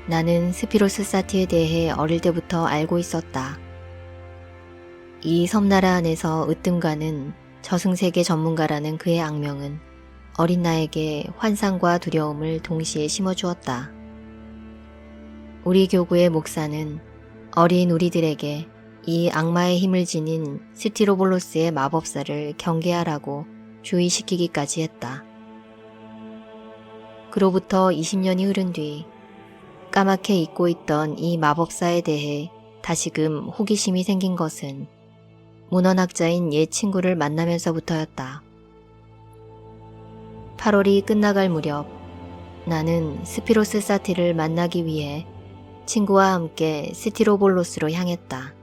나는 스피로스 사티에 대해 어릴 때부터 알고 있었다. 이 섬나라 안에서 으뜸가는 저승세계 전문가라는 그의 악명은 어린 나에게 환상과 두려움을 동시에 심어주었다. 우리 교구의 목사는 어린 우리들에게 이 악마의 힘을 지닌 스티로볼로스의 마법사를 경계하라고 주의시키기까지 했다. 그로부터 20년이 흐른 뒤 까맣게 잊고 있던 이 마법사에 대해 다시금 호기심이 생긴 것은 문헌학자인 옛 친구를 만나면서부터였다. 8월이 끝나갈 무렵 나는 스피로스 사티를 만나기 위해 친구와 함께 스티로볼로스로 향했다.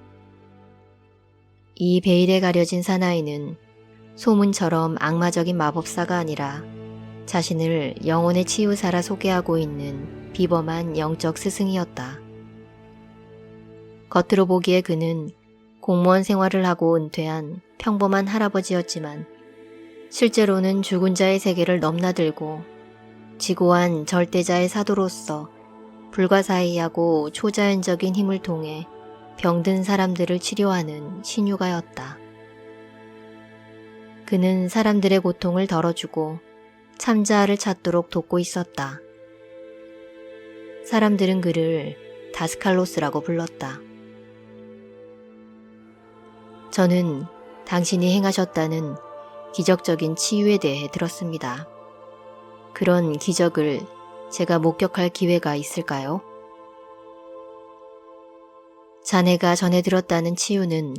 이 베일에 가려진 사나이는 소문처럼 악마적인 마법사가 아니라 자신을 영혼의 치유사라 소개하고 있는 비범한 영적 스승이었다. 겉으로 보기에 그는 공무원 생활을 하고 은퇴한 평범한 할아버지였지만 실제로는 죽은 자의 세계를 넘나들고 지고한 절대자의 사도로서 불가사의하고 초자연적인 힘을 통해 병든 사람들을 치료하는 신유가였다. 그는 사람들의 고통을 덜어주고 참자아를 찾도록 돕고 있었다. 사람들은 그를 다스칼로스라고 불렀다. 저는 당신이 행하셨다는 기적적인 치유에 대해 들었습니다. 그런 기적을 제가 목격할 기회가 있을까요? 자네가 전해 들었다는 치유는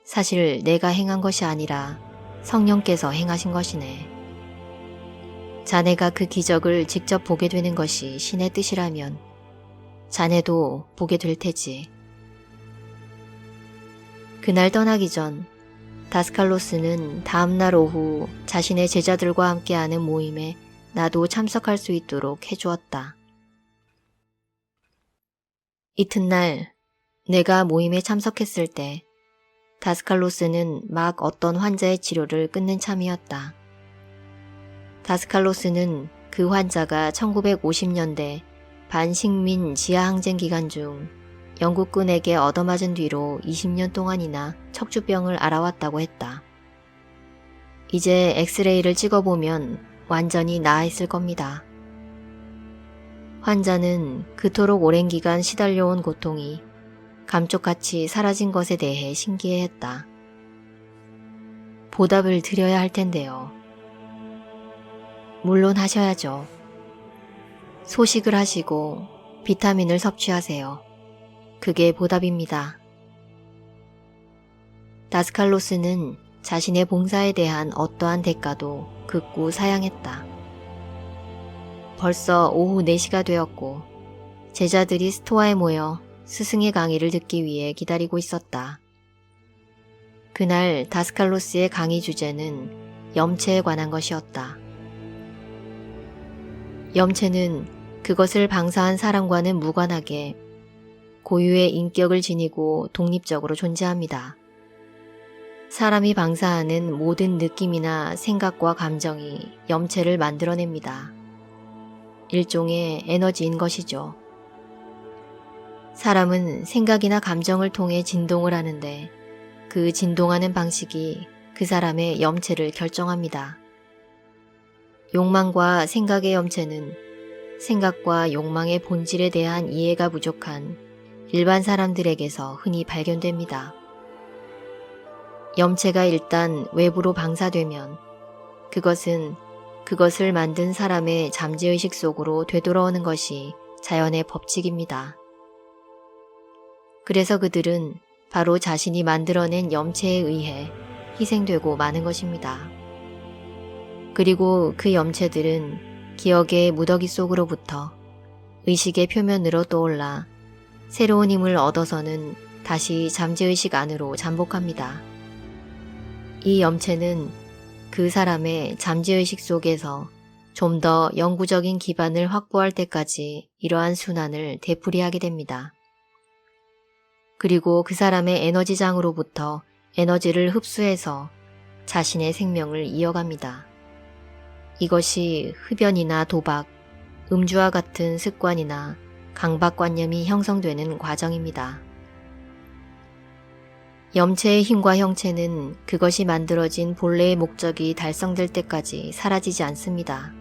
사실 내가 행한 것이 아니라 성령께서 행하신 것이네. 자네가 그 기적을 직접 보게 되는 것이 신의 뜻이라면 자네도 보게 될 테지. 그날 떠나기 전 다스칼로스는 다음날 오후 자신의 제자들과 함께하는 모임에 나도 참석할 수 있도록 해주었다. 이튿날 내가 모임에 참석했을 때 다스칼로스는 막 어떤 환자의 치료를 끊는 참이었다. 다스칼로스는 그 환자가 1950년대 반식민 지하항쟁 기간 중 영국군에게 얻어맞은 뒤로 20년 동안이나 척추병을 앓아왔다고 했다. 이제 엑스레이를 찍어보면 완전히 나아 있을 겁니다. 환자는 그토록 오랜 기간 시달려온 고통이 감쪽같이 사라진 것에 대해 신기해했다. 보답을 드려야 할 텐데요. 물론 하셔야죠. 소식을 하시고 비타민을 섭취하세요. 그게 보답입니다. 다스칼로스는 자신의 봉사에 대한 어떠한 대가도 극구 사양했다. 벌써 오후 4시가 되었고 제자들이 스토아에 모여 스승의 강의를 듣기 위해 기다리고 있었다. 그날 다스칼로스의 강의 주제는 염체에 관한 것이었다. 염체는 그것을 방사한 사람과는 무관하게 고유의 인격을 지니고 독립적으로 존재합니다. 사람이 방사하는 모든 느낌이나 생각과 감정이 염체를 만들어냅니다. 일종의 에너지인 것이죠. 사람은 생각이나 감정을 통해 진동을 하는데 그 진동하는 방식이 그 사람의 염체를 결정합니다. 욕망과 생각의 염체는 생각과 욕망의 본질에 대한 이해가 부족한 일반 사람들에게서 흔히 발견됩니다. 염체가 일단 외부로 방사되면 그것은 그것을 만든 사람의 잠재의식 속으로 되돌아오는 것이 자연의 법칙입니다. 그래서 그들은 바로 자신이 만들어낸 염체에 의해 희생되고 마는 것입니다. 그리고 그 염체들은 기억의 무더기 속으로부터 의식의 표면으로 떠올라 새로운 힘을 얻어서는 다시 잠재의식 안으로 잠복합니다. 이 염체는 그 사람의 잠재의식 속에서 좀 더 영구적인 기반을 확보할 때까지 이러한 순환을 되풀이하게 됩니다. 그리고 그 사람의 에너지장으로부터 에너지를 흡수해서 자신의 생명을 이어갑니다. 이것이 흡연이나 도박, 음주와 같은 습관이나 강박관념이 형성되는 과정입니다. 염체의 힘과 형체는 그것이 만들어진 본래의 목적이 달성될 때까지 사라지지 않습니다.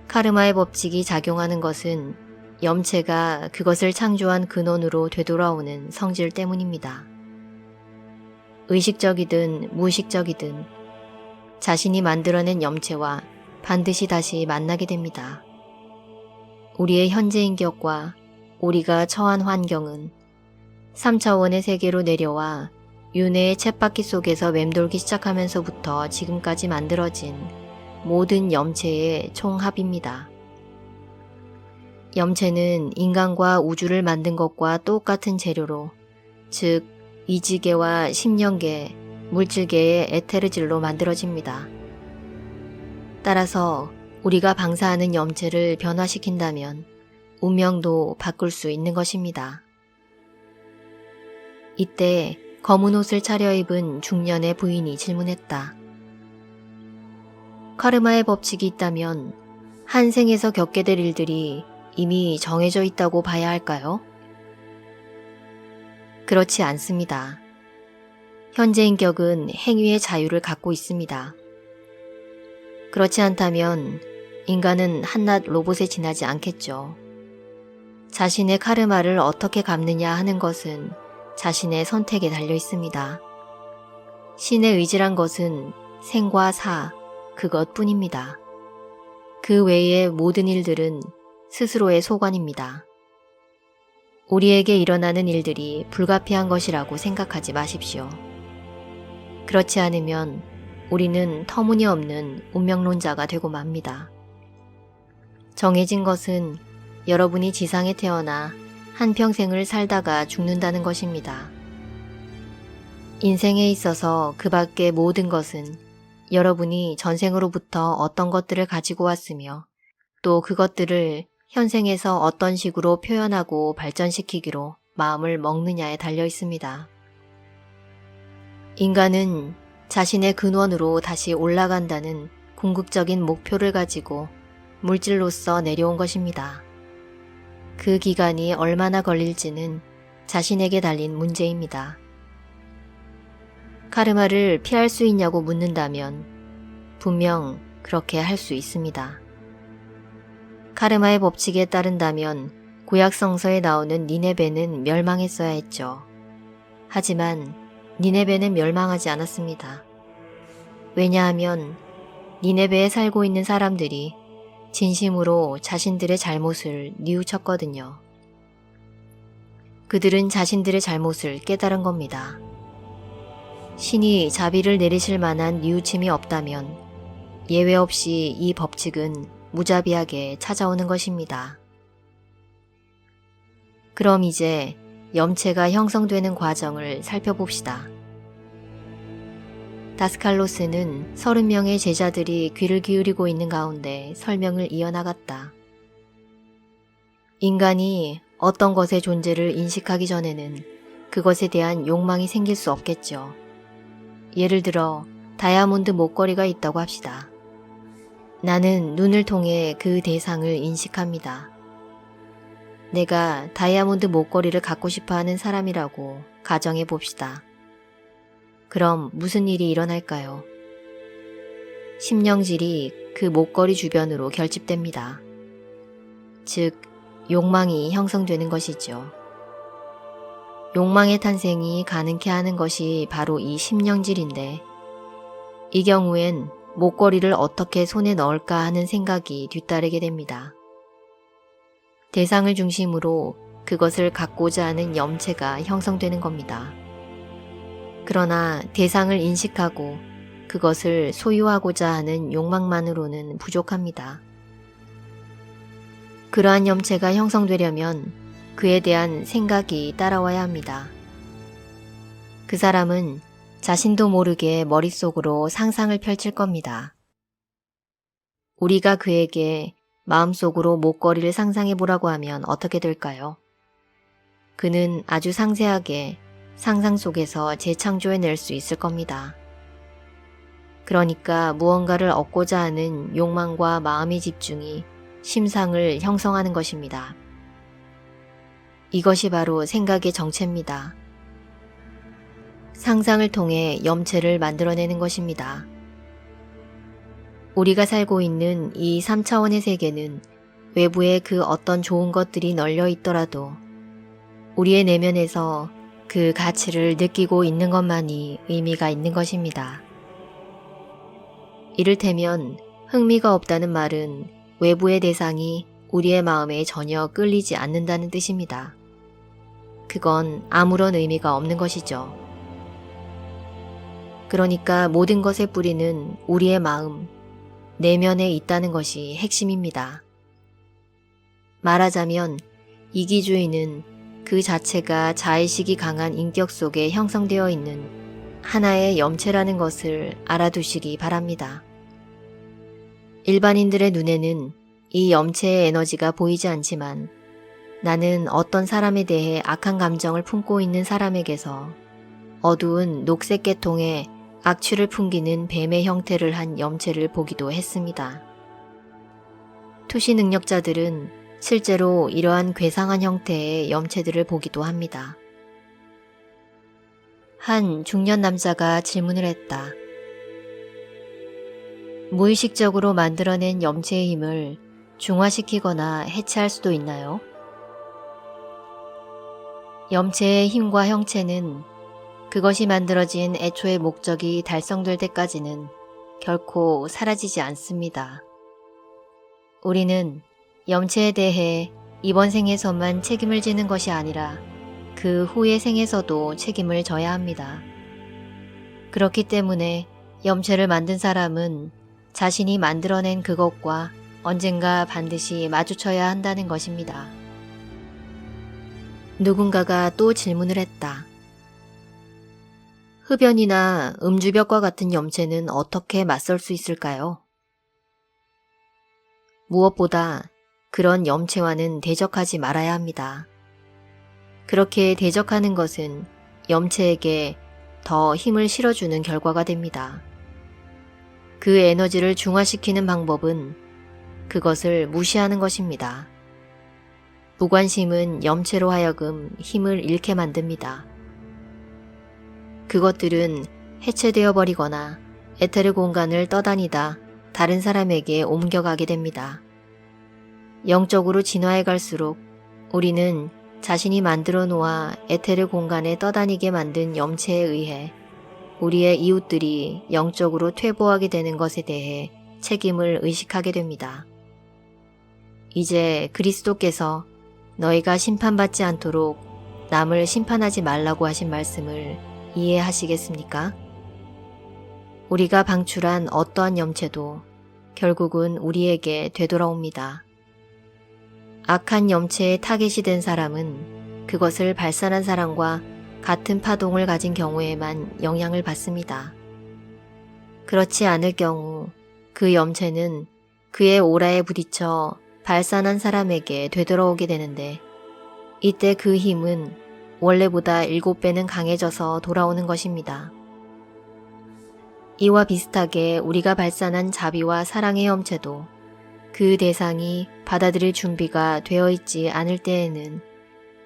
카르마의 법칙이 작용하는 것은 염체가 그것을 창조한 근원으로 되돌아오는 성질 때문입니다. 의식적이든 무의식적이든 자신이 만들어낸 염체와 반드시 다시 만나게 됩니다. 우리의 현재인 격과 우리가 처한 환경은 3차원의 세계로 내려와 윤회의 쳇바퀴 속에서 맴돌기 시작하면서부터 지금까지 만들어진 모든 염체의 총합입니다. 염체는 인간과 우주를 만든 것과 똑같은 재료로, 즉 이지계와 심령계, 물질계의 에테르질로 만들어집니다. 따라서 우리가 방사하는 염체를 변화시킨다면 운명도 바꿀 수 있는 것입니다. 이때 검은 옷을 차려입은 중년의 부인이 질문했다. 카르마의 법칙이 있다면 한 생에서 겪게 될 일들이 이미 정해져 있다고 봐야 할까요? 그렇지 않습니다. 현재 인격은 행위의 자유를 갖고 있습니다. 그렇지 않다면 인간은 한낱 로봇에 지나지 않겠죠. 자신의 카르마를 어떻게 갚느냐 하는 것은 자신의 선택에 달려 있습니다. 신의 의지란 것은 생과 사, 그것뿐입니다. 그 외의 모든 일들은 스스로의 소관입니다. 우리에게 일어나는 일들이 불가피한 것이라고 생각하지 마십시오. 그렇지 않으면 우리는 터무니없는 운명론자가 되고 맙니다. 정해진 것은 여러분이 지상에 태어나 한평생을 살다가 죽는다는 것입니다. 인생에 있어서 그 밖의 모든 것은 여러분이 전생으로부터 어떤 것들을 가지고 왔으며 또 그것들을 현생에서 어떤 식으로 표현하고 발전시키기로 마음을 먹느냐에 달려 있습니다. 인간은 자신의 근원으로 다시 올라간다는 궁극적인 목표를 가지고 물질로서 내려온 것입니다. 그 기간이 얼마나 걸릴지는 자신에게 달린 문제입니다. 카르마를 피할 수 있냐고 묻는다면 분명 그렇게 할 수 있습니다. 카르마의 법칙에 따른다면 구약 성서에 나오는 니네베는 멸망했어야 했죠. 하지만 니네베는 멸망하지 않았습니다. 왜냐하면 니네베에 살고 있는 사람들이 진심으로 자신들의 잘못을 뉘우쳤거든요. 그들은 자신들의 잘못을 깨달은 겁니다. 신이 자비를 내리실 만한 뉘우침이 없다면 예외 없이 이 법칙은 무자비하게 찾아오는 것입니다. 그럼 이제 염체가 형성되는 과정을 살펴봅시다. 다스칼로스는 30명의 제자들이 귀를 기울이고 있는 가운데 설명을 이어나갔다. 인간이 어떤 것의 존재를 인식하기 전에는 그것에 대한 욕망이 생길 수 없겠죠. 예를 들어 다이아몬드 목걸이가 있다고 합시다. 나는 눈을 통해 그 대상을 인식합니다. 내가 다이아몬드 목걸이를 갖고 싶어 하는 사람이라고 가정해 봅시다. 그럼 무슨 일이 일어날까요? 심령질이 그 목걸이 주변으로 결집됩니다. 즉, 욕망이 형성되는 것이죠. 욕망의 탄생이 가능케 하는 것이 바로 이 심령질인데, 이 경우엔 목걸이를 어떻게 손에 넣을까 하는 생각이 뒤따르게 됩니다. 대상을 중심으로 그것을 갖고자 하는 염체가 형성되는 겁니다. 그러나 대상을 인식하고 그것을 소유하고자 하는 욕망만으로는 부족합니다. 그러한 염체가 형성되려면 그에 대한 생각이 따라와야 합니다. 그 사람은 자신도 모르게 머릿속으로 상상을 펼칠 겁니다. 우리가 그에게 마음속으로 목걸이를 상상해 보라고 하면 어떻게 될까요? 그는 아주 상세하게 상상 속에서 재창조해낼 수 있을 겁니다. 그러니까 무언가를 얻고자 하는 욕망과 마음의 집중이 심상을 형성하는 것입니다. 이것이 바로 생각의 정체입니다. 상상을 통해 염체를 만들어내는 것입니다. 우리가 살고 있는 이 3차원의 세계는 외부에 그 어떤 좋은 것들이 널려 있더라도 우리의 내면에서 그 가치를 느끼고 있는 것만이 의미가 있는 것입니다. 이를테면 흥미가 없다는 말은 외부의 대상이 우리의 마음에 전혀 끌리지 않는다는 뜻입니다. 그건 아무런 의미가 없는 것이죠. 그러니까 모든 것의 뿌리는 우리의 마음, 내면에 있다는 것이 핵심입니다. 말하자면 이기주의는 그 자체가 자의식이 강한 인격 속에 형성되어 있는 하나의 염체라는 것을 알아두시기 바랍니다. 일반인들의 눈에는 이 염체의 에너지가 보이지 않지만 나는 어떤 사람에 대해 악한 감정을 품고 있는 사람에게서 어두운 녹색 계통의 악취를 풍기는 뱀의 형태를 한 염체를 보기도 했습니다. 투시 능력자들은 실제로 이러한 괴상한 형태의 염체들을 보기도 합니다. 한 중년 남자가 질문을 했다. 무의식적으로 만들어낸 염체의 힘을 중화시키거나 해체할 수도 있나요? 염체의 힘과 형체는 그것이 만들어진 애초의 목적이 달성될 때까지는 결코 사라지지 않습니다. 우리는 염체에 대해 이번 생에서만 책임을 지는 것이 아니라 그 후의 생에서도 책임을 져야 합니다. 그렇기 때문에 염체를 만든 사람은 자신이 만들어낸 그것과 언젠가 반드시 마주쳐야 한다는 것입니다. 누군가가 또 질문을 했다. 흡연이나 음주벽과 같은 염체는 어떻게 맞설 수 있을까요? 무엇보다 그런 염체와는 대적하지 말아야 합니다. 그렇게 대적하는 것은 염체에게 더 힘을 실어주는 결과가 됩니다. 그 에너지를 중화시키는 방법은 그것을 무시하는 것입니다. 무관심은 염체로 하여금 힘을 잃게 만듭니다. 그것들은 해체되어 버리거나 에테르 공간을 떠다니다 다른 사람에게 옮겨가게 됩니다. 영적으로 진화해 갈수록 우리는 자신이 만들어 놓아 에테르 공간에 떠다니게 만든 염체에 의해 우리의 이웃들이 영적으로 퇴보하게 되는 것에 대해 책임을 의식하게 됩니다. 이제 그리스도께서 너희가 심판받지 않도록 남을 심판하지 말라고 하신 말씀을 이해하시겠습니까? 우리가 방출한 어떠한 염체도 결국은 우리에게 되돌아옵니다. 악한 염체에 타겟이 된 사람은 그것을 발산한 사람과 같은 파동을 가진 경우에만 영향을 받습니다. 그렇지 않을 경우 그 염체는 그의 오라에 부딪혀 발산한 사람에게 되돌아오게 되는데 이때 그 힘은 원래보다 7배는 강해져서 돌아오는 것입니다. 이와 비슷하게 우리가 발산한 자비와 사랑의 염체도 그 대상이 받아들일 준비가 되어 있지 않을 때에는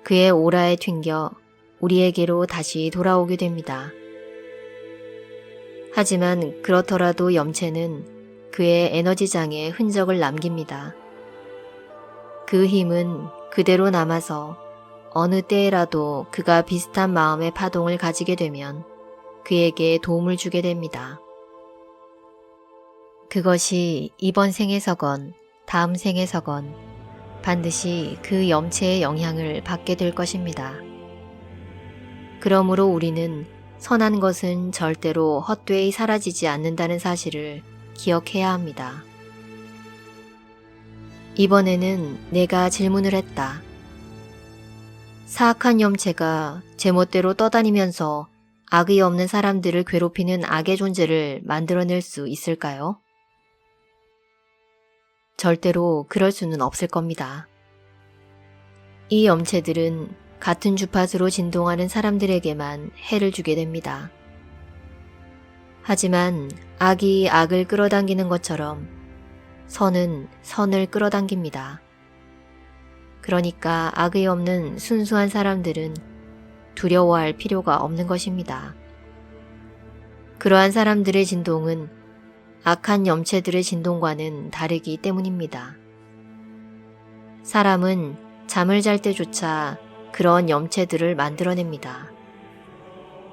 그의 오라에 튕겨 우리에게로 다시 돌아오게 됩니다. 하지만 그렇더라도 염체는 그의 에너지장에 흔적을 남깁니다. 그 힘은 그대로 남아서 어느 때에라도 그가 비슷한 마음의 파동을 가지게 되면 그에게 도움을 주게 됩니다. 그것이 이번 생에서건 다음 생에서건 반드시 그 염체의 영향을 받게 될 것입니다. 그러므로 우리는 선한 것은 절대로 헛되이 사라지지 않는다는 사실을 기억해야 합니다. 이번에는 내가 질문을 했다. 사악한 염체가 제멋대로 떠다니면서 악의 없는 사람들을 괴롭히는 악의 존재를 만들어낼 수 있을까요? 절대로 그럴 수는 없을 겁니다. 이 염체들은 같은 주파수로 진동하는 사람들에게만 해를 주게 됩니다. 하지만 악이 악을 끌어당기는 것처럼 선은 선을 끌어당깁니다. 그러니까 악의 없는 순수한 사람들은 두려워할 필요가 없는 것입니다. 그러한 사람들의 진동은 악한 염체들의 진동과는 다르기 때문입니다. 사람은 잠을 잘 때조차 그런 염체들을 만들어냅니다.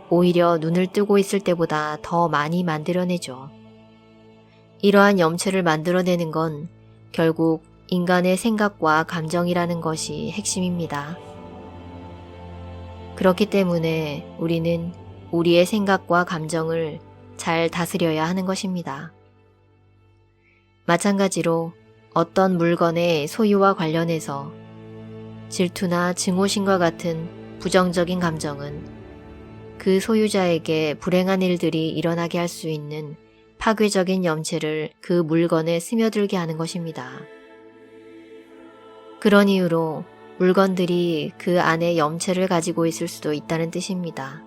오히려 눈을 뜨고 있을 때보다 더 많이 만들어내죠. 이러한 염체를 만들어내는 건 결국 인간의 생각과 감정이라는 것이 핵심입니다. 그렇기 때문에 우리는 우리의 생각과 감정을 잘 다스려야 하는 것입니다. 마찬가지로 어떤 물건의 소유와 관련해서 질투나 증오심과 같은 부정적인 감정은 그 소유자에게 불행한 일들이 일어나게 할 수 있는 파괴적인 염체를 그 물건에 스며들게 하는 것입니다. 그런 이유로 물건들이 그 안에 염체를 가지고 있을 수도 있다는 뜻입니다.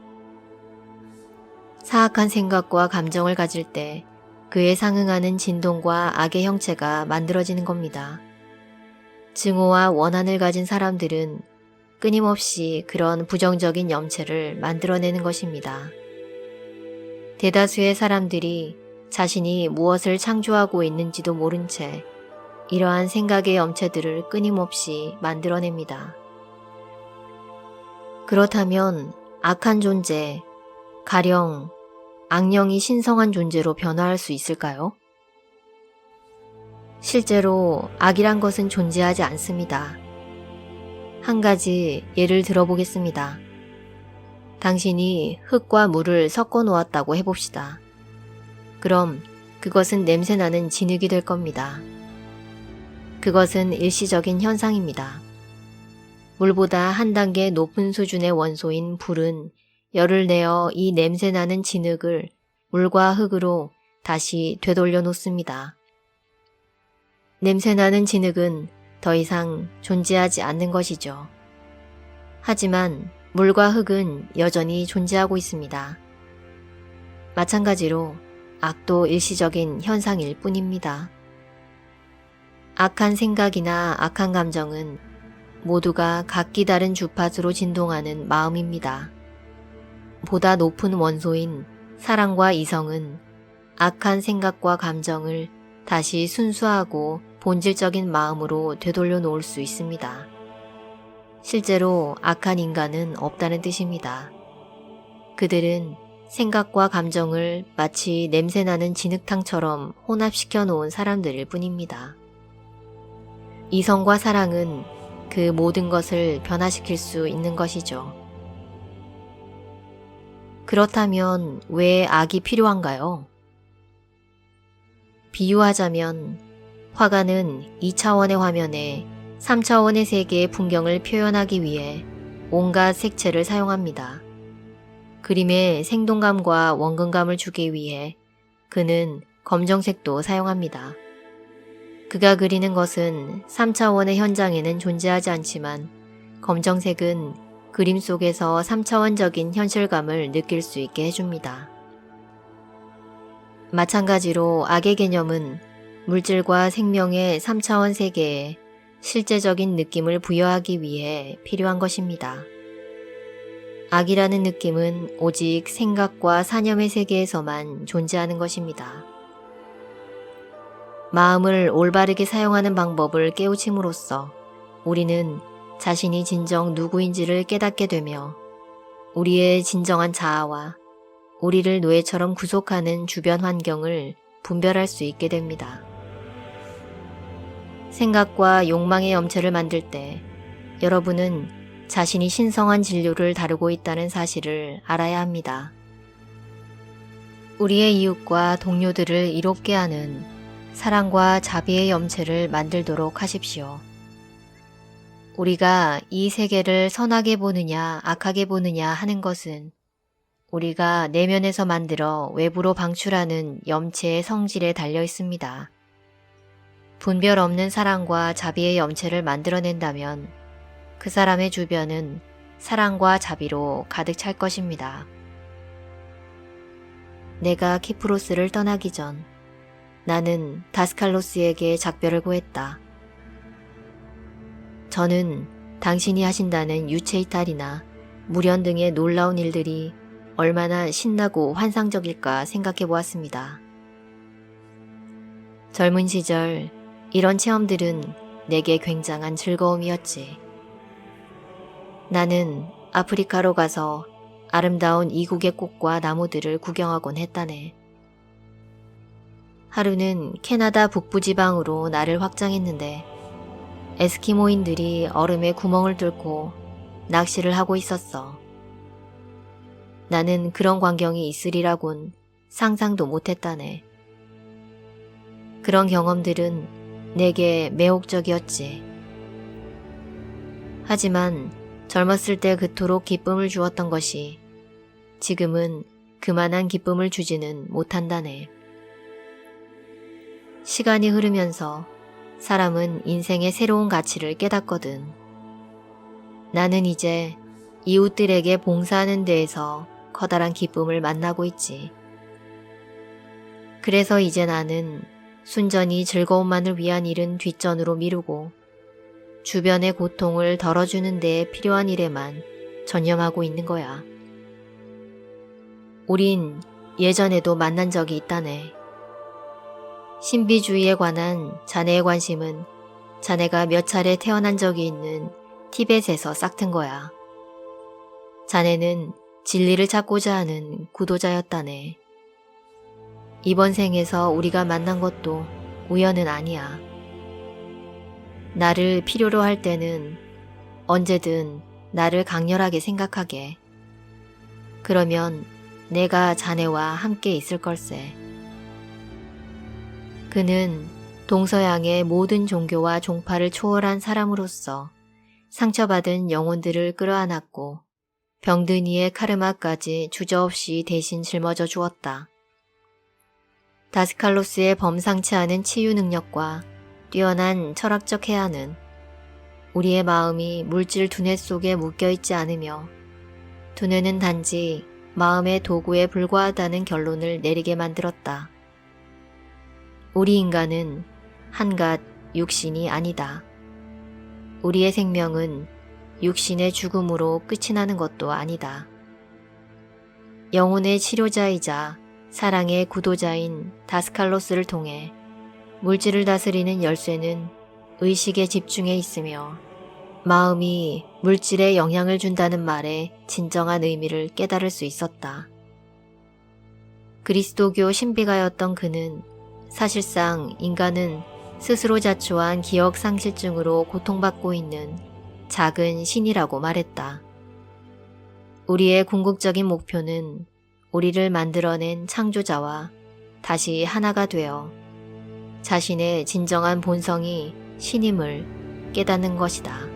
사악한 생각과 감정을 가질 때 그에 상응하는 진동과 악의 형체가 만들어지는 겁니다. 증오와 원한을 가진 사람들은 끊임없이 그런 부정적인 염체를 만들어내는 것입니다. 대다수의 사람들이 자신이 무엇을 창조하고 있는지도 모른 채 이러한 생각의 염체들을 끊임없이 만들어냅니다. 그렇다면 악한 존재, 가령 악령이 신성한 존재로 변화할 수 있을까요? 실제로 악이란 것은 존재하지 않습니다. 한 가지 예를 들어보겠습니다. 당신이 흙과 물을 섞어 놓았다고 해봅시다. 그럼 그것은 냄새나는 진흙이 될 겁니다. 그것은 일시적인 현상입니다. 물보다 한 단계 높은 수준의 원소인 불은 열을 내어 이 냄새나는 진흙을 물과 흙으로 다시 되돌려 놓습니다. 냄새나는 진흙은 더 이상 존재하지 않는 것이죠. 하지만 물과 흙은 여전히 존재하고 있습니다. 마찬가지로 악도 일시적인 현상일 뿐입니다. 악한 생각이나 악한 감정은 모두가 각기 다른 주파수로 진동하는 마음입니다. 보다 높은 원소인 사랑과 이성은 악한 생각과 감정을 다시 순수하고 본질적인 마음으로 되돌려 놓을 수 있습니다. 실제로 악한 인간은 없다는 뜻입니다. 그들은 생각과 감정을 마치 냄새나는 진흙탕처럼 혼합시켜 놓은 사람들일 뿐입니다. 이성과 사랑은 그 모든 것을 변화시킬 수 있는 것이죠. 그렇다면 왜 악이 필요한가요? 비유하자면 화가는 2차원의 화면에 3차원의 세계의 풍경을 표현하기 위해 온갖 색채를 사용합니다. 그림에 생동감과 원근감을 주기 위해 그는 검정색도 사용합니다. 그가 그리는 것은 3차원의 현장에는 존재하지 않지만 검정색은 그림 속에서 3차원적인 현실감을 느낄 수 있게 해줍니다. 마찬가지로 악의 개념은 물질과 생명의 3차원 세계에 실제적인 느낌을 부여하기 위해 필요한 것입니다. 악이라는 느낌은 오직 생각과 사념의 세계에서만 존재하는 것입니다. 마음을 올바르게 사용하는 방법을 깨우침으로써 우리는 자신이 진정 누구인지를 깨닫게 되며 우리의 진정한 자아와 우리를 노예처럼 구속하는 주변 환경을 분별할 수 있게 됩니다. 생각과 욕망의 염체를 만들 때 여러분은 자신이 신성한 진료를 다루고 있다는 사실을 알아야 합니다. 우리의 이웃과 동료들을 이롭게 하는 사랑과 자비의 염체를 만들도록 하십시오. 우리가 이 세계를 선하게 보느냐 악하게 보느냐 하는 것은 우리가 내면에서 만들어 외부로 방출하는 염체의 성질에 달려 있습니다. 분별 없는 사랑과 자비의 염체를 만들어낸다면 그 사람의 주변은 사랑과 자비로 가득 찰 것입니다. 내가 키프로스를 떠나기 전 나는 다스칼로스에게 작별을 구했다. 저는 당신이 하신다는 유체이탈이나 물연 등의 놀라운 일들이 얼마나 신나고 환상적일까 생각해 보았습니다. 젊은 시절 이런 체험들은 내게 굉장한 즐거움이었지. 나는 아프리카로 가서 아름다운 이국의 꽃과 나무들을 구경하곤 했다네. 하루는 캐나다 북부지방으로 나를 확장했는데 에스키모인들이 얼음에 구멍을 뚫고 낚시를 하고 있었어. 나는 그런 광경이 있으리라곤 상상도 못했다네. 그런 경험들은 내게 매혹적이었지. 하지만 젊었을 때 그토록 기쁨을 주었던 것이 지금은 그만한 기쁨을 주지는 못한다네. 시간이 흐르면서 사람은 인생의 새로운 가치를 깨닫거든. 나는 이제 이웃들에게 봉사하는 데에서 커다란 기쁨을 만나고 있지. 그래서 이제 나는 순전히 즐거움만을 위한 일은 뒷전으로 미루고 주변의 고통을 덜어주는 데에 필요한 일에만 전념하고 있는 거야. 우린 예전에도 만난 적이 있다네. 신비주의에 관한 자네의 관심은 자네가 몇 차례 태어난 적이 있는 티벳에서 싹튼 거야. 자네는 진리를 찾고자 하는 구도자였다네. 이번 생에서 우리가 만난 것도 우연은 아니야. 나를 필요로 할 때는 언제든 나를 강렬하게 생각하게. 그러면 내가 자네와 함께 있을 걸세. 그는 동서양의 모든 종교와 종파를 초월한 사람으로서 상처받은 영혼들을 끌어안았고 병든 이의 카르마까지 주저없이 대신 짊어져 주었다. 다스칼로스의 범상치 않은 치유 능력과 뛰어난 철학적 해안은 우리의 마음이 물질 두뇌 속에 묶여있지 않으며 두뇌는 단지 마음의 도구에 불과하다는 결론을 내리게 만들었다. 우리 인간은 한갓 육신이 아니다. 우리의 생명은 육신의 죽음으로 끝이 나는 것도 아니다. 영혼의 치료자이자 사랑의 구도자인 다스칼로스를 통해 물질을 다스리는 열쇠는 의식에 집중해 있으며 마음이 물질에 영향을 준다는 말의 진정한 의미를 깨달을 수 있었다. 그리스도교 신비가였던 그는 사실상 인간은 스스로 자초한 기억 상실증으로 고통받고 있는 작은 신이라고 말했다. 우리의 궁극적인 목표는 우리를 만들어낸 창조자와 다시 하나가 되어 자신의 진정한 본성이 신임을 깨닫는 것이다.